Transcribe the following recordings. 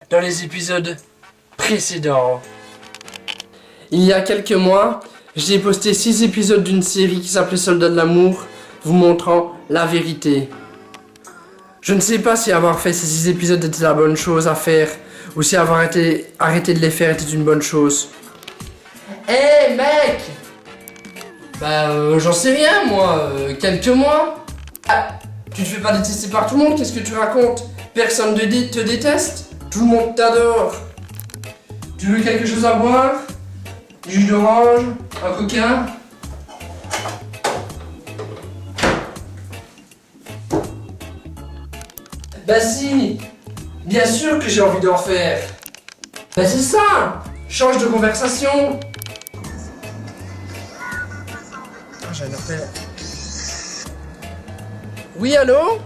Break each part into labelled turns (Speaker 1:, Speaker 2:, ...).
Speaker 1: dans les épisodes précédents.
Speaker 2: Il y a quelques mois, j'ai posté 6 épisodes d'une série qui s'appelait Soldats de l'amour, vous montrant la vérité. Je ne sais pas si avoir fait ces 6 épisodes était la bonne chose à faire, ou si avoir arrêté de les faire était une bonne chose. Hé mec! J'en sais rien moi, quelques mois. Ah, tu te fais pas détester par tout le monde, qu'est-ce que tu racontes? Personne te déteste, tout le monde t'adore. Tu veux quelque chose à boire? Du jus d'orange? Un coca? Bah si! Bien sûr que j'ai envie d'en faire! Bah c'est ça! Change de conversation! Ah, j'ai un appel. Oui, allô?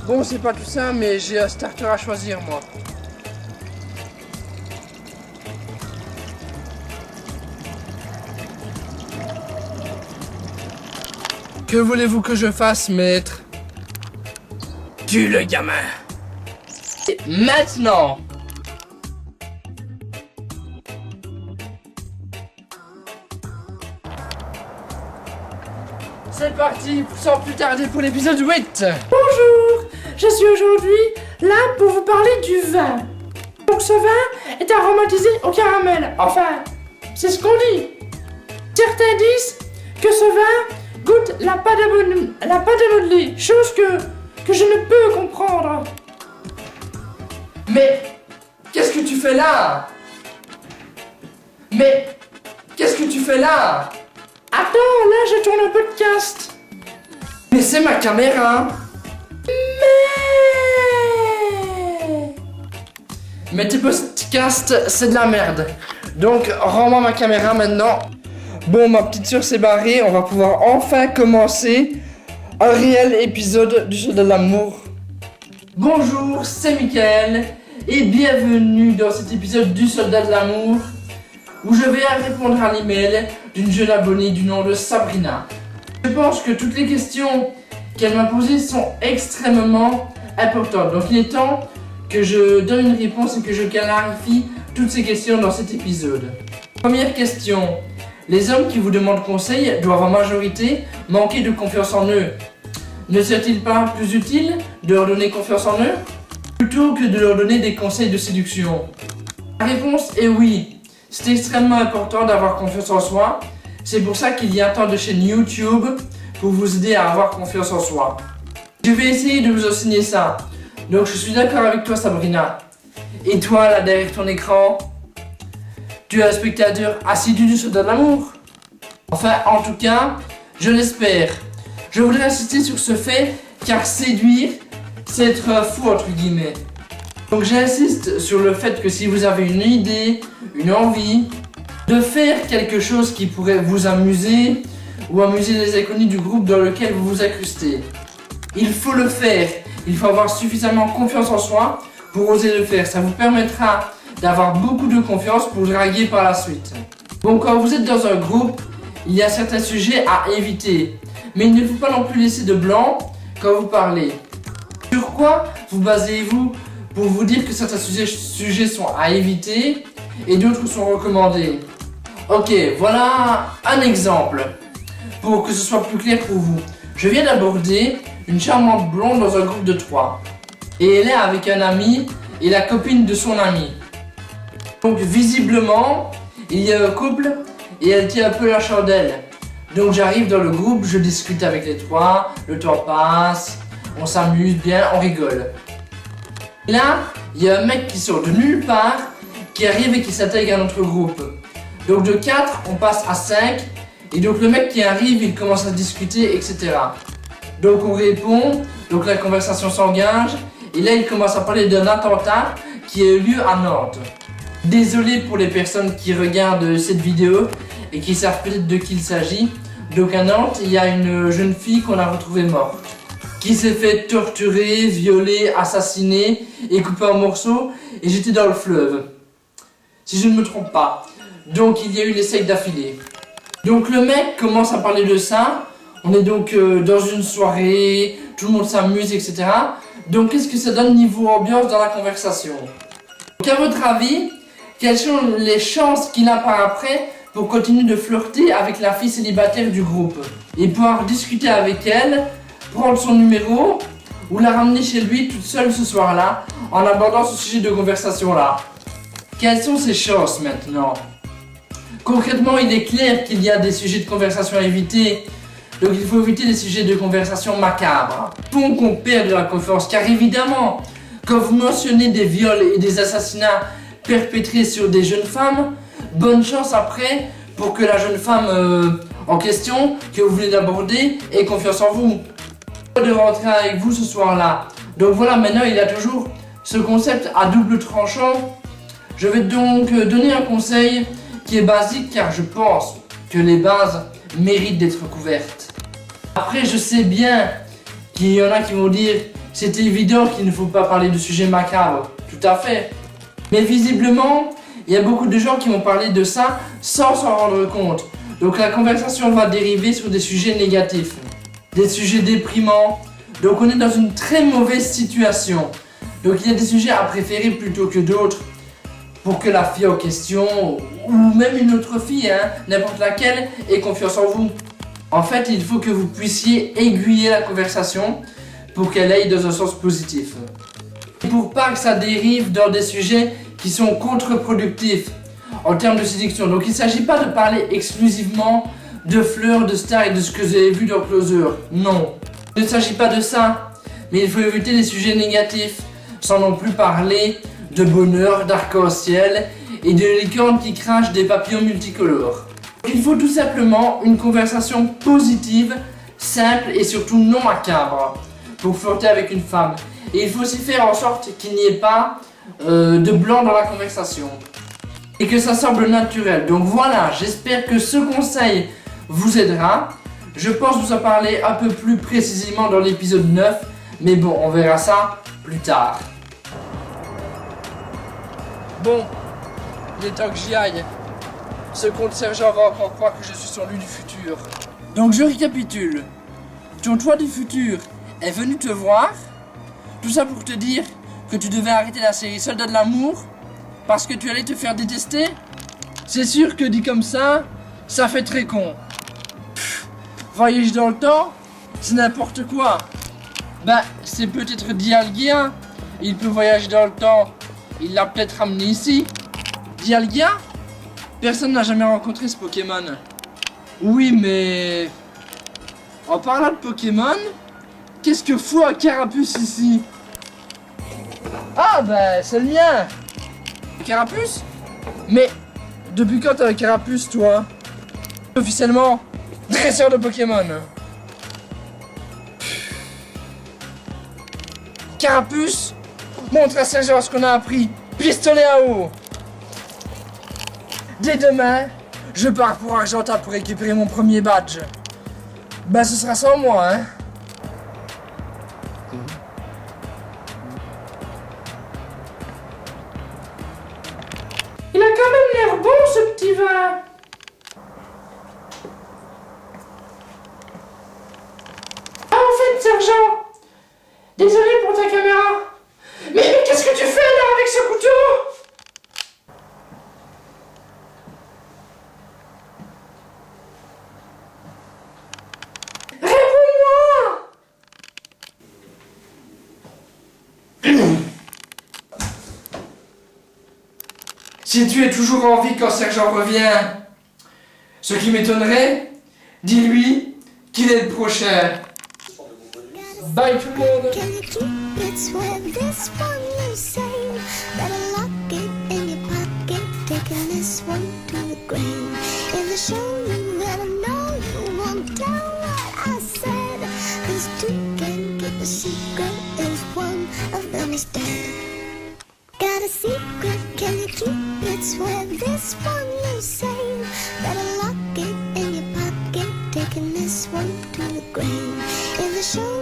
Speaker 2: Bon, c'est pas tout ça, mais j'ai un starter à choisir, moi. Que voulez-vous que je fasse, maître?
Speaker 1: Tue le gamin.
Speaker 2: Et maintenant! C'est parti, sans plus tarder pour l'épisode 8!
Speaker 3: Bonjour, je suis aujourd'hui là pour vous parler du vin. Donc ce vin est aromatisé au caramel, enfin, c'est ce qu'on dit. Certains disent que ce vin goûte la pâte à modeler, chose que je ne peux comprendre.
Speaker 2: Mais qu'est-ce que tu fais là? Mais qu'est-ce que tu fais là?
Speaker 3: Attends, là je tourne un podcast.
Speaker 2: Mais c'est ma caméra! Mais tes podcasts, c'est de la merde. Donc, rends-moi ma caméra maintenant. Bon, ma petite soeur s'est barrée, on va pouvoir enfin commencer un réel épisode du Soldat de l'amour. Bonjour, c'est Mickaël, et bienvenue dans cet épisode du Soldat de l'amour, où je vais répondre à l'email d'une jeune abonnée du nom de Sabrina. Je pense que toutes les questions qu'elle m'a posées sont extrêmement importantes. Donc il est temps que je donne une réponse et que je clarifie toutes ces questions dans cet épisode. Première question. Les hommes qui vous demandent conseil doivent en majorité manquer de confiance en eux. Ne serait-il pas plus utile de leur donner confiance en eux plutôt que de leur donner des conseils de séduction? La réponse est oui. C'est extrêmement important d'avoir confiance en soi. C'est pour ça qu'il y a tant de chaînes YouTube pour vous aider à avoir confiance en soi. Je vais essayer de vous enseigner ça. Donc je suis d'accord avec toi Sabrina. Et toi là derrière ton écran, tu es un spectateur assidu du Soldat de l'amour? Enfin en tout cas, je l'espère. Je voudrais insister sur ce fait car séduire, c'est être fou entre guillemets. Donc j'insiste sur le fait que si vous avez une idée, une envie de faire quelque chose qui pourrait vous amuser ou amuser les inconnus du groupe dans lequel vous vous incrustez, il faut le faire. Il faut avoir suffisamment confiance en soi pour oser le faire. Ça vous permettra d'avoir beaucoup de confiance pour draguer par la suite. Bon, quand vous êtes dans un groupe, il y a certains sujets à éviter. Mais il ne faut pas non plus laisser de blanc quand vous parlez. Sur quoi vous basez-vous pour vous dire que certains sujets sont à éviter et d'autres sont recommandés? Ok, voilà un exemple pour que ce soit plus clair pour vous. Je viens d'aborder une charmante blonde dans un groupe de 3. Et elle est avec un ami et la copine de son ami. Donc visiblement, il y a un couple et elle tient un peu la chandelle. Donc j'arrive dans le groupe, je discute avec les 3, le temps passe, on s'amuse bien, on rigole. Et là, il y a un mec qui sort de nulle part, qui arrive et qui s'intègre à notre groupe. Donc de 4, on passe à 5, et donc le mec qui arrive, il commence à discuter, etc. Donc on répond, donc la conversation s'engage, et là il commence à parler d'un attentat qui a eu lieu à Nantes. Désolé pour les personnes qui regardent cette vidéo et qui savent peut-être de qui il s'agit. Donc à Nantes, il y a une jeune fille qu'on a retrouvée morte, qui s'est fait torturer, violer, assassiner et couper en morceaux et jeter dans le fleuve. Si je ne me trompe pas. Donc il y a eu les sectes d'affilée. Donc le mec commence à parler de ça. On est donc dans une soirée, tout le monde s'amuse, etc. Donc qu'est-ce que ça donne niveau ambiance dans la conversation? Donc à votre avis, quelles sont les chances qu'il a par après pour continuer de flirter avec la fille célibataire du groupe et pouvoir discuter avec elle, prendre son numéro ou la ramener chez lui toute seule ce soir-là en abordant ce sujet de conversation-là? Quelles sont ses chances maintenant? Concrètement, il est clair qu'il y a des sujets de conversation à éviter. Donc il faut éviter les sujets de conversation macabres. Font qu'on perd de la confiance, car évidemment, quand vous mentionnez des viols et des assassinats perpétrés sur des jeunes femmes, bonne chance après pour que la jeune femme en question que vous venez d'aborder ait confiance en vous. De rentrer avec vous ce soir-là. Donc voilà, maintenant il y a toujours ce concept à double tranchant. Je vais donc donner un conseil qui est basique, car je pense que les bases méritent d'être couvertes. Après, je sais bien qu'il y en a qui vont dire c'est évident qu'il ne faut pas parler de sujets macabres. Tout à fait. Mais visiblement, il y a beaucoup de gens qui vont parler de ça sans s'en rendre compte. Donc la conversation va dériver sur des sujets négatifs, des sujets déprimants. Donc on est dans une très mauvaise situation. Donc il y a des sujets à préférer plutôt que d'autres pour que la fille en question, ou même une autre fille, n'importe laquelle, ait confiance en vous. En fait, il faut que vous puissiez aiguiller la conversation pour qu'elle aille dans un sens positif. Et pour pas que ça dérive dans des sujets qui sont contre-productifs en termes de séduction. Donc il ne s'agit pas de parler exclusivement de fleurs, de stars et de ce que vous avez vu dans Closer. Non. Il ne s'agit pas de ça. Mais il faut éviter les sujets négatifs, sans non plus parler de bonheur, d'arc-en-ciel et de licornes qui crachent des papillons multicolores. Il faut tout simplement une conversation positive, simple et surtout non macabre pour flirter avec une femme. Et il faut aussi faire en sorte qu'il n'y ait pas de blanc dans la conversation et que ça semble naturel. Donc voilà, j'espère que ce conseil vous aidera. Je pense vous en parler un peu plus précisément dans l'épisode 9, mais bon, on verra ça plus tard. Bon, il est temps que j'y aille. Ce compte sergent va encore croire que je suis son lui du futur. Donc je récapitule. Ton toi du futur est venu te voir. Tout ça pour te dire que tu devais arrêter la série Soldats de l'amour parce que tu allais te faire détester. C'est sûr que dit comme ça fait très con. Voyage dans le temps, c'est n'importe quoi. Ben, c'est peut-être Dialga. Il peut voyager dans le temps. Il l'a peut-être ramené ici. Dialga? Personne n'a jamais rencontré ce Pokémon. Oui, mais... En parlant de Pokémon, qu'est-ce que fout un Carapuce ici? Ah, ben, c'est le mien. Carapuce? Mais, depuis quand t'as un Carapuce, toi? Officiellement, dresseur de Pokémon. Carapuce? Montre à Sergent ce qu'on a appris. Pistolet à eau. Dès demain, je pars pour Argenta pour récupérer mon premier badge. Ben ce sera sans moi, hein.
Speaker 3: Il a quand même l'air bon, ce petit vin. Ah, en fait, sergent, désolé pour ta caméra. Mais qu'est-ce que tu fais là avec ce couteau? Réponds-moi!
Speaker 2: Si tu es toujours en vie quand Sergent revient, ce qui m'étonnerait, dis-lui qu'il est le prochain. Bye tout le monde.
Speaker 4: Can you keep it swear this one you say? Better lock it in your pocket, taking this one to the grave. In the show you better know you won't tell what I said, 'cause two can keep a secret if one of them is dead. Got a secret, can you keep it swear this one you say? Better lock it in your pocket, taking this one to the grave. In the show